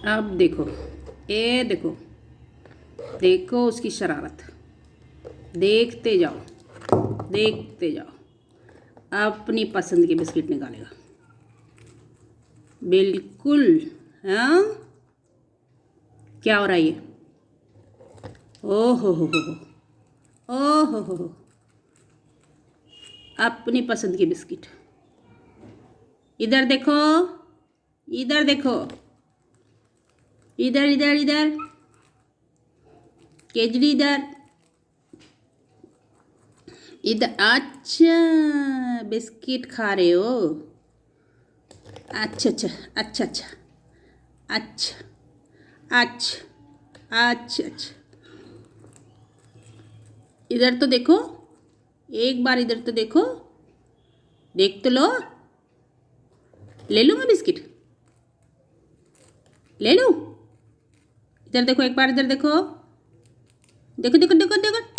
अब देखो, ये देखो, देखो उसकी शरारत, देखते जाओ, देखते जाओ। अपनी पसंद के बिस्किट निकालेगा, बिल्कुल। हाँ, क्या हो रहा है ये? ओ हो, अपनी पसंद की बिस्किट। इधर देखो, इधर देखो, इधर इधर इधर, केजरी इधर, इधर। अच्छा, बिस्किट खा रहे हो? अच्छा अच्छा अच्छा अच्छा अच्छा अच्छा अच्छा अच्छा। इधर तो देखो, एक बार इधर तो देखो, देख तो लो। ले लूँ मैं बिस्किट? ले लूँ? इधर देखो, एक बार इधर देखो, देखो देखो देखो देखो।